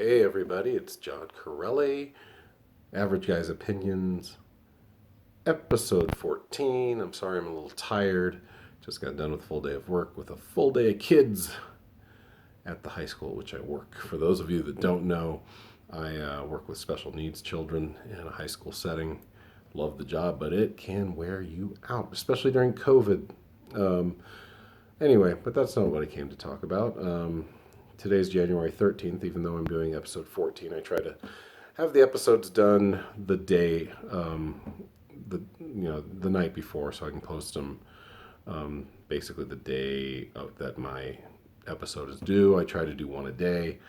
Hey everybody, it's John Corelli, Average Guy's Opinions, episode 14. I'm sorry I'm a little tired. Just got done with a full day of work with a full day of kids at the high school which I work. For those of you that don't know, I work with special needs children in a high school setting. Love the job, but it can wear you out, especially during COVID. Um, anyway, but that's not what I came to talk about. Today's January 13th, even though I'm doing episode 14. I try to have the episodes done the day, the night before, so I can post them basically the day that my episode is due. I try to do one a day.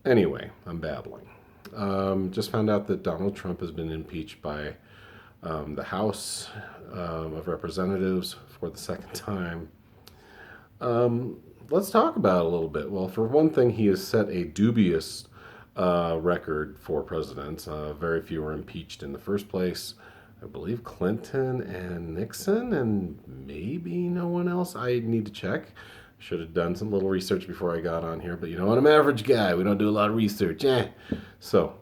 Anyway, I'm babbling. Just found out that Donald Trump has been impeached by the House of Representatives for the second time. Let's talk about it a little bit. Well, for one thing, he has set a dubious record for presidents. Very few were impeached in the first place. I believe Clinton and Nixon, and maybe no one else. I need to check. Should have done some little research before I got on here, but you know what? I'm an average guy. We don't do a lot of research. So,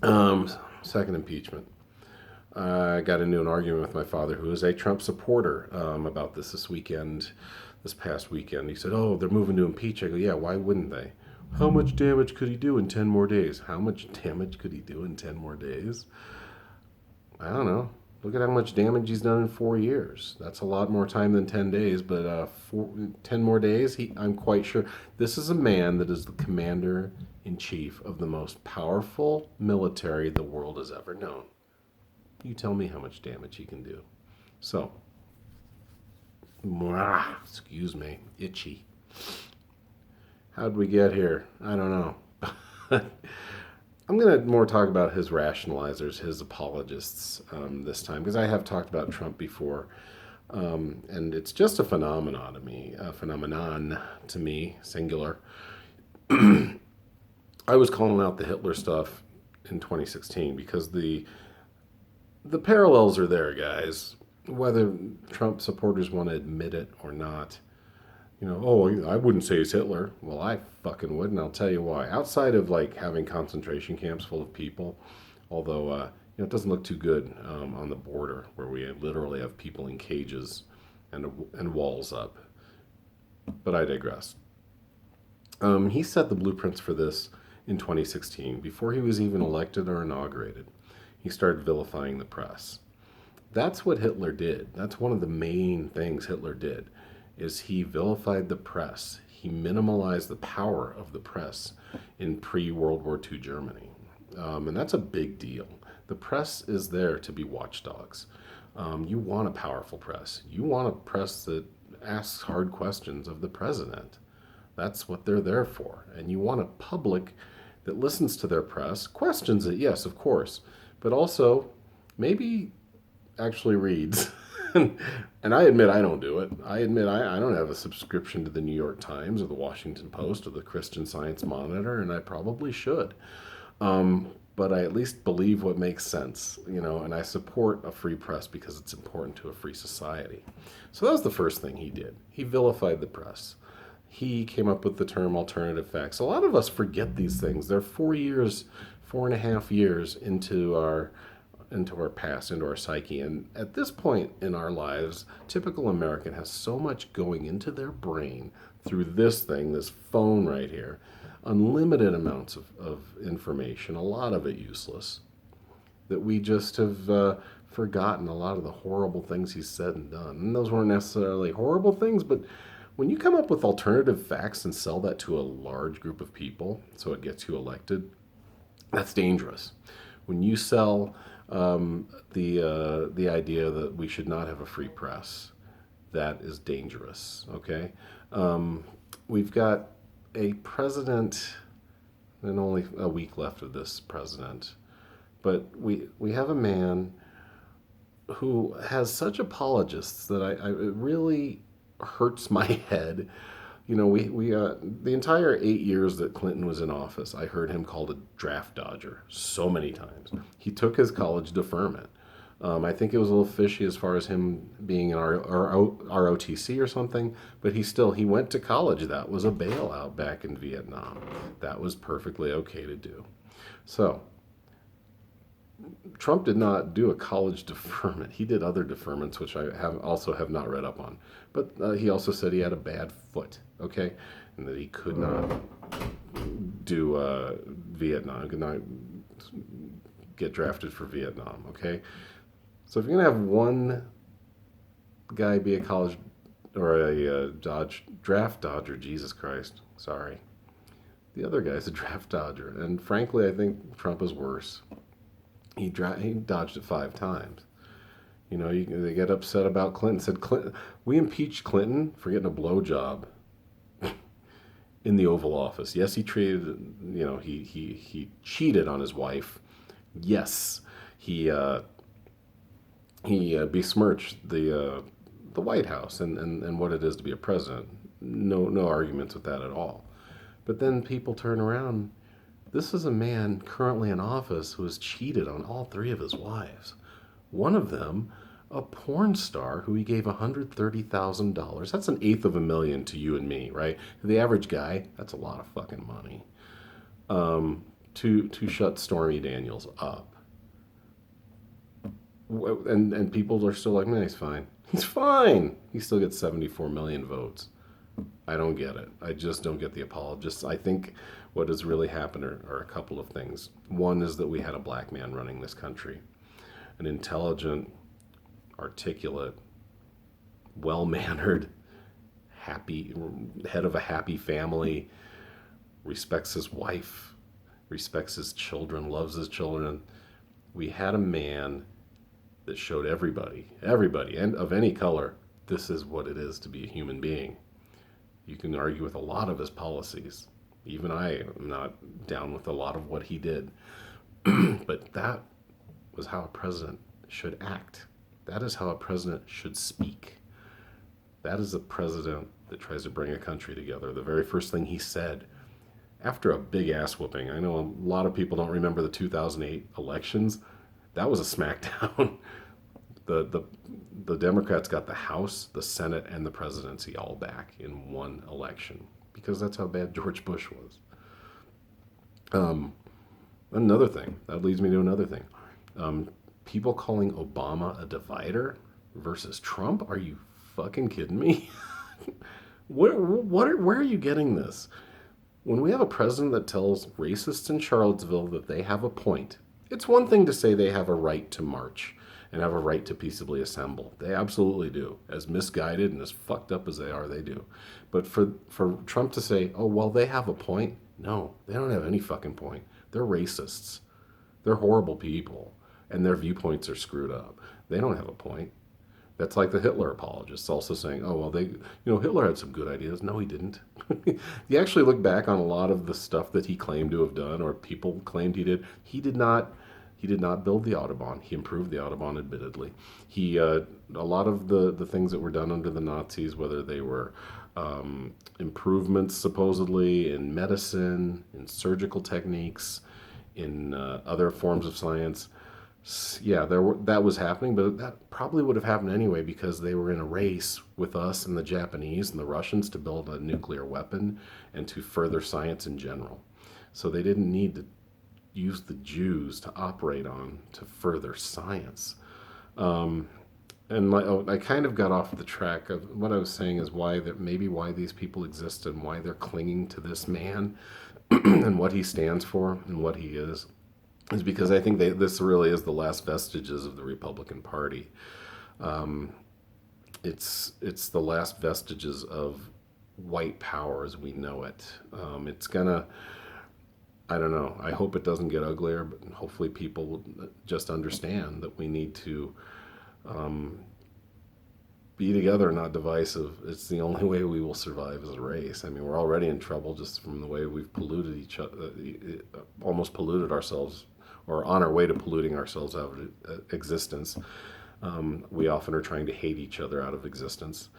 second impeachment. I got into an argument with my father, who is a Trump supporter, about this past weekend. He said, "Oh, they're moving to impeach." I go, "Yeah, why wouldn't they? How much damage could he do in 10 more days?" How much damage could he do in 10 more days? I don't know. Look at how much damage he's done in 4 years. That's a lot more time than 10 days, but 10 more days, I'm quite sure. This is a man that is the commander in chief of the most powerful military the world has ever known. You tell me how much damage he can do. So, excuse me, itchy. How'd we get here? I don't know. I'm going to more talk about his rationalizers, his apologists this time, because I have talked about Trump before. And it's just a phenomenon to me, singular. I was calling out the Hitler stuff in 2016 because the parallels are there, guys. Whether Trump supporters want to admit it or not. I wouldn't say he's Hitler. Well, I fucking would, and I'll tell you why. Outside of like having concentration camps full of people, although it doesn't look too good on the border where we literally have people in cages and walls up. But I digress. He set the blueprints for this in 2016 before he was even elected or inaugurated. He started vilifying the press. That's what Hitler did. That's one of the main things Hitler did, is he vilified the press. He minimalized the power of the press in pre-World War II Germany. And that's a big deal. The press is there to be watchdogs. You want a powerful press. You want a press that asks hard questions of the president. That's what they're there for. And you want a public that listens to their press, questions it, yes, of course, but also maybe actually reads. And I admit I don't do it. I admit I don't have a subscription to the New York Times or the Washington Post or the Christian Science Monitor, and I probably should. But I at least believe what makes sense, and I support a free press because it's important to a free society. So that was the first thing he did. He vilified the press. He came up with the term alternative facts. A lot of us forget these things. They're 4.5 years into our past, into our psyche. And at this point in our lives, typical American has so much going into their brain through this thing, this phone right here, unlimited amounts of information, a lot of it useless, that we just have forgotten a lot of the horrible things he's said and done. And those weren't necessarily horrible things, but when you come up with alternative facts and sell that to a large group of people so it gets you elected, that's dangerous. When you sell the idea that we should not have a free press, that is dangerous. Okay, we've got a president, and only a week left of this president, but we have a man who has such apologists that it really hurts my head. We the entire 8 years that Clinton was in office, I heard him called a draft dodger so many times. He took his college deferment. I think it was a little fishy as far as him being an ROTC or something, but he went to college. That was a bailout back in Vietnam. That was perfectly okay to do. So Trump did not do a college deferment. He did other deferments, which I have not read up on. But he also said he had a bad foot, okay, and that he could not do Vietnam, could not get drafted for Vietnam, okay. So if you're gonna have one guy be a college or a draft dodger, Jesus Christ, sorry, the other guy's a draft dodger, and frankly, I think Trump is worse. He dodged it 5 times. They get upset about Clinton. Said Clinton, we impeached Clinton for getting a blowjob in the Oval Office. Yes, he treated, he cheated on his wife. Yes, he besmirched the White House and what it is to be a president. No arguments with that at all. But then people turn around. This is a man currently in office who has cheated on all 3 of his wives. One of them, a porn star who he gave $130,000. That's an eighth of a million to you and me, right? To the average guy, that's a lot of fucking money. To shut Stormy Daniels up. And people are still like, man, he's fine. He's fine. He still gets 74 million votes. I don't get it. I just don't get the apologists. I think what has really happened are a couple of things. One is that we had a black man running this country, an intelligent, articulate, well-mannered, happy head of a happy family, respects his wife, respects his children, loves his children. We had a man that showed everybody, and of any color, this is what it is to be a human being. You can argue with a lot of his policies. Even I am not down with a lot of what he did. But that was how a president should act. That is how a president should speak. That is a president that tries to bring a country together. The very first thing he said after a big ass whooping, I know a lot of people don't remember the 2008 elections. That was a smackdown. The Democrats got the House, the Senate, and the presidency all back in one election because that's how bad George Bush was. Another thing, that leads me to another thing. People calling Obama a divider versus Trump? Are you fucking kidding me? Where are you getting this? When we have a president that tells racists in Charlottesville that they have a point, it's one thing to say they have a right to march and have a right to peaceably assemble. They absolutely do. As misguided and as fucked up as they are, they do. But for Trump to say, oh, well, they have a point. No, they don't have any fucking point. They're racists. They're horrible people. And their viewpoints are screwed up. They don't have a point. That's like the Hitler apologists also saying, oh, well, Hitler had some good ideas. No, he didn't. You actually look back on a lot of the stuff that he claimed to have done or people claimed he did. He did not build the Autobahn. He improved the Autobahn, admittedly. A lot of the things that were done under the Nazis, whether they were improvements supposedly in medicine, in surgical techniques, in other forms of science, yeah, that was happening, but that probably would have happened anyway because they were in a race with us and the Japanese and the Russians to build a nuclear weapon and to further science in general. So they didn't need to use the Jews to operate on to further science. I kind of got off the track of what I was saying is why these people exist and why they're clinging to this man and what he stands for and what he is because I think this really is the last vestiges of the Republican Party. It's the last vestiges of white power as we know it. It's gonna, I don't know. I hope it doesn't get uglier, but hopefully people will just understand that we need to be together, not divisive. It's the only way we will survive as a race. I mean, we're already in trouble just from the way we've polluted each other, almost polluted ourselves, or on our way to polluting ourselves out of existence. We often are trying to hate each other out of existence.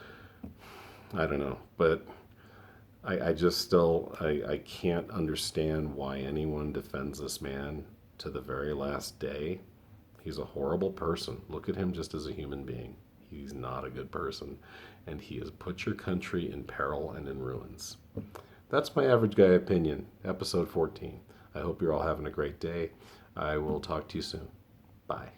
I don't know, but I just still, I can't understand why anyone defends this man to the very last day. He's a horrible person. Look at him just as a human being. He's not a good person, and he has put your country in peril and in ruins. That's my average guy opinion, episode 14. I hope you're all having a great day. I will talk to you soon. Bye.